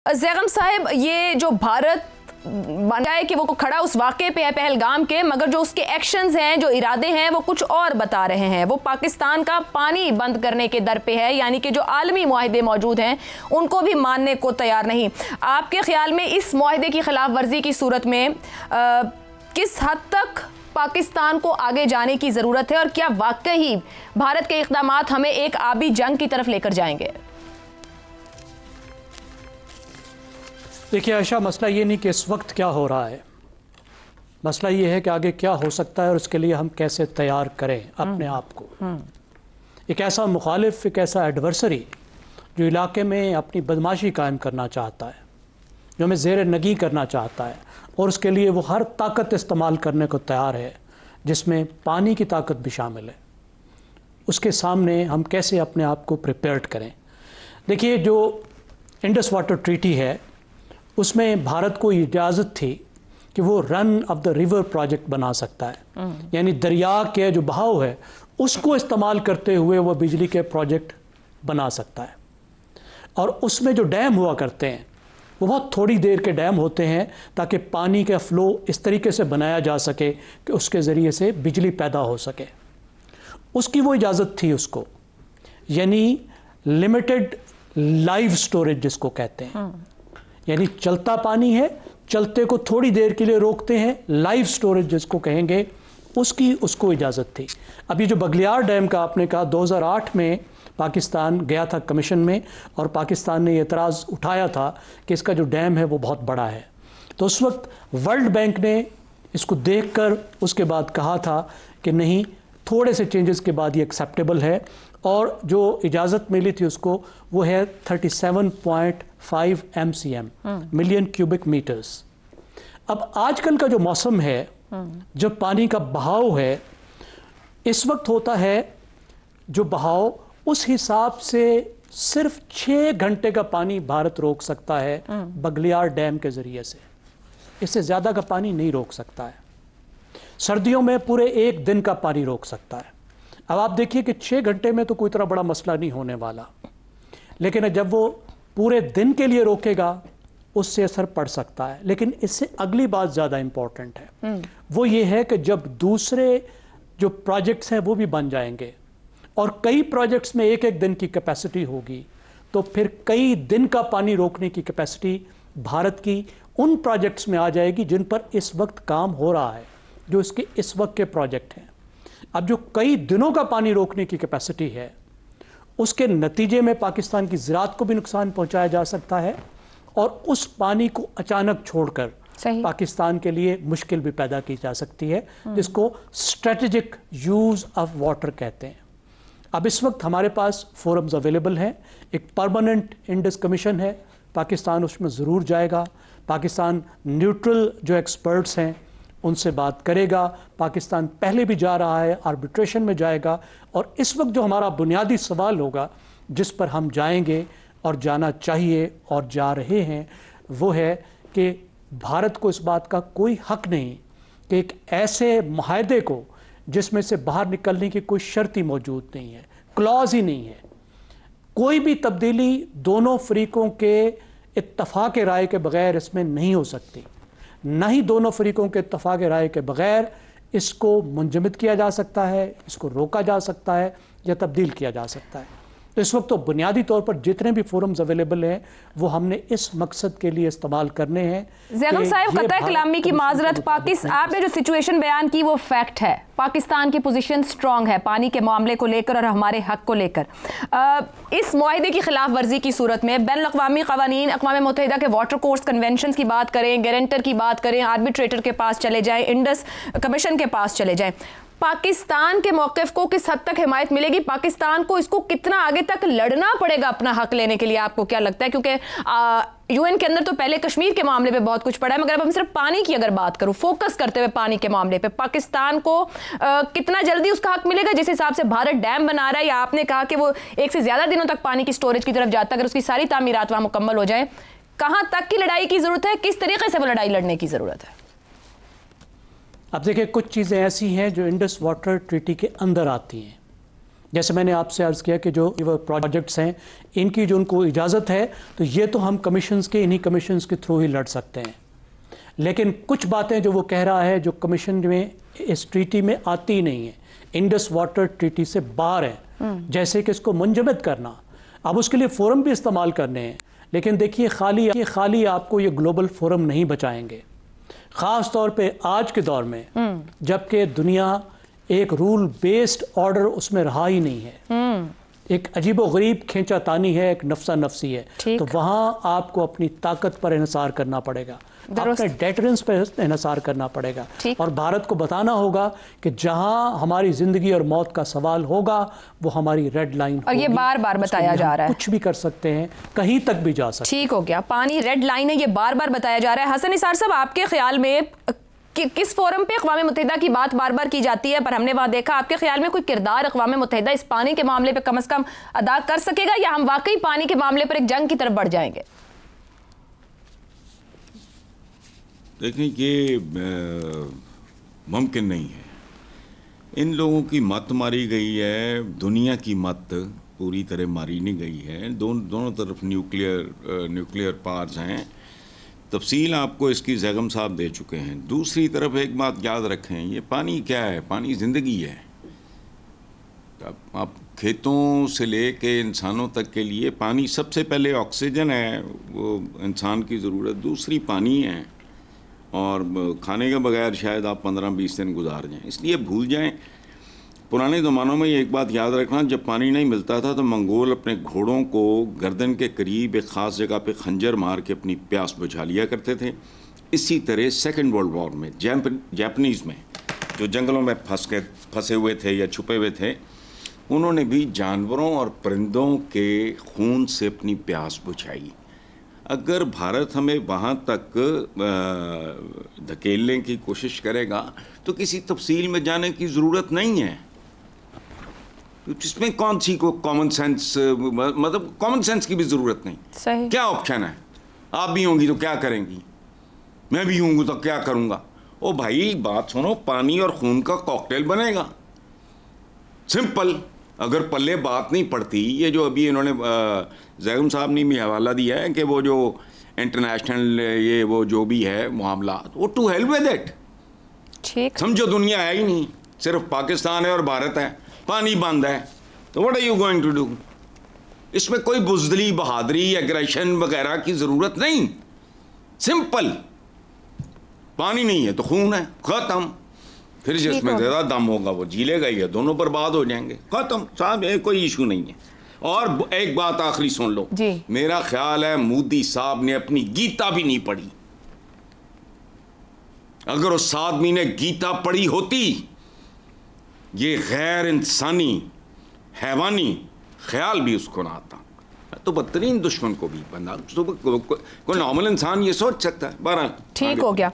ज़ैगम साहब, ये जो भारत बन जाए कि वो खड़ा उस वाक़े पे है पहलगाम के, मगर जो उसके एक्शंस हैं, जो इरादे हैं, वो कुछ और बता रहे हैं। वो पाकिस्तान का पानी बंद करने के दर पे है, यानी कि जो आलमी मुआहदे मौजूद हैं उनको भी मानने को तैयार नहीं। आपके ख्याल में इस मुआहदे की खिलाफ वर्जी की सूरत में किस हद तक पाकिस्तान को आगे जाने की ज़रूरत है, और क्या वाकई भारत के इक़दामात हमें एक आबी जंग की तरफ लेकर जाएंगे? देखिए आयशा, मसला ये नहीं कि इस वक्त क्या हो रहा है, मसला ये है कि आगे क्या हो सकता है और उसके लिए हम कैसे तैयार करें अपने आप को। एक ऐसा मुखालिफ, एक ऐसा एडवर्सरी जो इलाके में अपनी बदमाशी कायम करना चाहता है, जो हमें ज़ेर नगी करना चाहता है, और उसके लिए वो हर ताकत इस्तेमाल करने को तैयार है, जिसमें पानी की ताकत भी शामिल है। उसके सामने हम कैसे अपने आप को प्रिपेयर्ड करें। देखिए, जो इंडस वाटर ट्रीटी है उसमें भारत को इजाज़त थी कि वो run of the river project बना सकता है, यानी दरिया के जो बहाव है उसको इस्तेमाल करते हुए वो बिजली के प्रोजेक्ट बना सकता है। और उसमें जो डैम हुआ करते हैं वो बहुत थोड़ी देर के डैम होते हैं, ताकि पानी का फ़्लो इस तरीके से बनाया जा सके कि उसके ज़रिए से बिजली पैदा हो सके। उसकी वो इजाज़त थी उसको, यानी लिमिटेड लाइव स्टोरेज जिसको कहते हैं, यानी चलता पानी है, चलते को थोड़ी देर के लिए रोकते हैं, लाइव स्टोरेज जिसको कहेंगे, उसको इजाज़त थी। अभी जो बगलियार डैम का आपने कहा, 2008 में पाकिस्तान गया था कमीशन में, और पाकिस्तान ने एतराज़ उठाया था कि इसका जो डैम है वो बहुत बड़ा है। तो उस वक्त वर्ल्ड बैंक ने इसको देखकर उसके बाद कहा था कि नहीं, थोड़े से चेंजेस के बाद ये एक्सेप्टेबल है, और जो इजाज़त मिली थी उसको वो है 37.5 MCM, मिलियन क्यूबिक मीटर्स। अब आजकल का जो मौसम है, जब पानी का बहाव है, इस वक्त होता है जो बहाव, उस हिसाब से सिर्फ 6 घंटे का पानी भारत रोक सकता है बगलियार डैम के ज़रिए से। इससे ज़्यादा का पानी नहीं रोक सकता है। सर्दियों में पूरे 1 दिन का पानी रोक सकता है। अब आप देखिए कि 6 घंटे में तो कोई इतना बड़ा मसला नहीं होने वाला, लेकिन जब वो पूरे दिन के लिए रोकेगा उससे असर पड़ सकता है। लेकिन इससे अगली बात ज़्यादा इम्पॉर्टेंट है, वो ये है कि जब दूसरे जो प्रोजेक्ट्स हैं वो भी बन जाएंगे, और कई प्रोजेक्ट्स में 1-1 दिन की कैपेसिटी होगी, तो फिर कई दिन का पानी रोकने की कैपेसिटी भारत की उन प्रोजेक्ट्स में आ जाएगी जिन पर इस वक्त काम हो रहा है, जो इसके इस वक्त के प्रोजेक्ट हैं। अब जो कई दिनों का पानी रोकने की कैपेसिटी है, उसके नतीजे में पाकिस्तान की ज़राअत को भी नुकसान पहुंचाया जा सकता है, और उस पानी को अचानक छोड़कर पाकिस्तान के लिए मुश्किल भी पैदा की जा सकती है, जिसको स्ट्रेटेजिक यूज़ ऑफ वाटर कहते हैं। अब इस वक्त हमारे पास फोरम्स अवेलेबल हैं। एक परमानेंट इंडस कमीशन है, पाकिस्तान उसमें ज़रूर जाएगा। पाकिस्तान न्यूट्रल जो एक्सपर्ट्स हैं उनसे बात करेगा। पाकिस्तान पहले भी जा रहा है, आर्बिट्रेशन में जाएगा। और इस वक्त जो हमारा बुनियादी सवाल होगा, जिस पर हम जाएंगे और जाना चाहिए और जा रहे हैं, वो है कि भारत को इस बात का कोई हक नहीं कि एक ऐसे मुआहदे को जिसमें से बाहर निकलने की कोई शर्त ही मौजूद नहीं है, क्लॉज ही नहीं है, कोई भी तब्दीली दोनों फरीकों के इत्तफाक राय के बगैर इसमें नहीं हो सकती। न ही दोनों फरीकों के इत्तफाक राय के बगैर इसको मुंजमद किया जा सकता है, इसको रोका जा सकता है या तब्दील किया जा सकता है। तो इस वक्त तो बुनियादी तौर पर जितने भी फोरम्स अवेलेबल हैं वो हमने इस मकसद के लिए इस्तेमाल करने हैं। ज़ैगम साहब, क़तई कलामी की माजरत, पाकिस्तान आपने जो सिचुएशन बयान की वो फैक्ट है। पाकिस्तान की पोजीशन स्ट्रांग है पानी के मामले को लेकर और हमारे हक को लेकर। इस मुआहदे की खिलाफ वर्जी की सूरत में बैन अक़वामी क़वानीन, अक़वाम मुत्तहिदा के वाटर कोर्स कन्वेंशन की बात करें, गारंटर की बात करें, आर्बिट्रेटर के पास चले जाएँ, इंडस कमीशन के पास चले जाएँ, पाकिस्तान के मौक़िफ़ को किस हद तक हिमायत मिलेगी? पाकिस्तान को इसको कितना आगे तक लड़ना पड़ेगा अपना हक लेने के लिए, आपको क्या लगता है? क्योंकि यूएन के अंदर तो पहले कश्मीर के मामले पे बहुत कुछ पड़ा है, मगर अब हम सिर्फ पानी की अगर बात करूं, फोकस करते हुए पानी के मामले पे, पाकिस्तान को कितना जल्दी उसका हक मिलेगा? जिस हिसाब से भारत डैम बना रहा है, या आपने कहा कि वो 1 से ज़्यादा दिनों तक पानी की स्टोरेज की तरफ जाता है, अगर उसकी सारी तामीरात वहाँ मुकम्मल हो जाए, कहाँ तक की लड़ाई की ज़रूरत है? किस तरीके से वो लड़ाई लड़ने की ज़रूरत है? अब देखिए, कुछ चीज़ें ऐसी हैं जो इंडस वाटर ट्रीटी के अंदर आती हैं, जैसे मैंने आपसे अर्ज़ किया कि जो प्रोजेक्ट्स हैं इनकी जो उनको इजाज़त है तो ये तो हम कमीशंस के इन्हीं कमीशंस के थ्रू ही लड़ सकते हैं, लेकिन कुछ बातें जो वो कह रहा है जो कमीशन में इस ट्रीटी में आती ही नहीं है, इंडस वाटर ट्रीटी से बाहर है, जैसे कि इसको मुंजमद करना। अब उसके लिए फोरम भी इस्तेमाल करने हैं, लेकिन देखिए खाली आपको ये ग्लोबल फोरम नहीं बचाएंगे, ख़ास तौर पे आज के दौर में जबकि दुनिया एक रूल बेस्ड ऑर्डर उसमें रहा ही नहीं है, एक अजीबो गरीब खींचा तानी है, एक नफ्सा नफसी है। तो वहाँ आपको अपनी ताकत पर इन्हिसार करना पड़ेगा, अपने डेटरेंस पर इन्हिसार करना पड़ेगा, और भारत को बताना होगा कि जहाँ हमारी ज़िंदगी और मौत का सवाल होगा वो हमारी रेड लाइन, और ये बार बार बताया जा रहा है, कुछ भी कर सकते हैं, कहीं तक भी जा सकते हैं। ठीक हो गया, पानी रेड लाइन है, ये बार बार बताया जा रहा है। हसन निसार साहब, आपके ख्याल में किस फोरम पे अक़वाम मुत्तहिदा की बात बार बार की जाती है, पर हमने वहाँ देखा, आपके ख्याल में कोई किरदार अक़वाम मुत्तहिदा इस पानी के मामले पे कम से कम अदा कर सकेगा, या हम वाकई पानी के मामले पर एक जंग की तरफ बढ़ जाएंगे? देखें, ये मुमकिन नहीं है। इन लोगों की मत मारी गई है, दुनिया की मत पूरी तरह मारी नहीं गई है। दोनों तरफ न्यूक्लियर पावर्स हैं। तफसील आपको इसकी जैगम साहब दे चुके हैं। दूसरी तरफ एक बात याद रखें, ये पानी क्या है? पानी ज़िंदगी है। आप खेतों से ले के इंसानों तक के लिए पानी सबसे पहले ऑक्सीजन है, वो इंसान की ज़रूरत, दूसरी पानी है, और खाने के बगैर शायद आप 15-20 दिन गुजार जाएं। इसलिए भूल जाएं। पुराने ज़मानों में एक बात याद रखना, जब पानी नहीं मिलता था तो मंगोल अपने घोड़ों को गर्दन के करीब एक ख़ास जगह पे खंजर मार के अपनी प्यास बुझा लिया करते थे। इसी तरह सेकेंड वर्ल्ड वॉर में जापानीज़ में जो जंगलों में फंसे हुए थे या छुपे हुए थे, उन्होंने भी जानवरों और परिंदों के खून से अपनी प्यास बुझाई। अगर भारत हमें वहाँ तक धकेलने की कोशिश करेगा तो किसी तफसील में जाने की ज़रूरत नहीं है। इसमें कौन सी को कॉमन सेंस, मतलब कॉमन सेंस की भी ज़रूरत नहीं। सही। क्या ऑप्शन है? आप भी होंगी तो क्या करेंगी, मैं भी होंगी तो क्या करूँगा? ओ भाई, बात सुनो, पानी और खून का कॉकटेल बनेगा, सिंपल। अगर पल्ले बात नहीं पड़ती, ये जो अभी इन्होंने जैगम साहब ने भी हवाला दिया है कि वो जो इंटरनेशनल ये वो जो भी है मामला, वो टू हेल विद इट। ठीक, समझो दुनिया है ही नहीं, सिर्फ पाकिस्तान है और भारत है, पानी बंद है, तो what are you going to do? इसमें कोई बुज़दिली, बहादुरी, एग्रेशन वगैरह की ज़रूरत नहीं, सिंपल। पानी नहीं है तो खून है, ख़त्म। फिर जिसमें ज़्यादा दम होगा वो जी लेगा, ही दोनों बर्बाद हो जाएंगे, ख़त्म साहब, कोई इशू नहीं है। और एक बात आखिरी सुन लो, मेरा ख्याल है मोदी साहब ने अपनी गीता भी नहीं पढ़ी। अगर उस आदमी ने गीता पढ़ी होती, ये गैर इंसानी हैवानी ख्याल भी उसको ना आता, तो बदतरीन दुश्मन को भी बंदा, कोई नॉर्मल इंसान ये सोच सकता है। बहरहाल ठीक हो गया।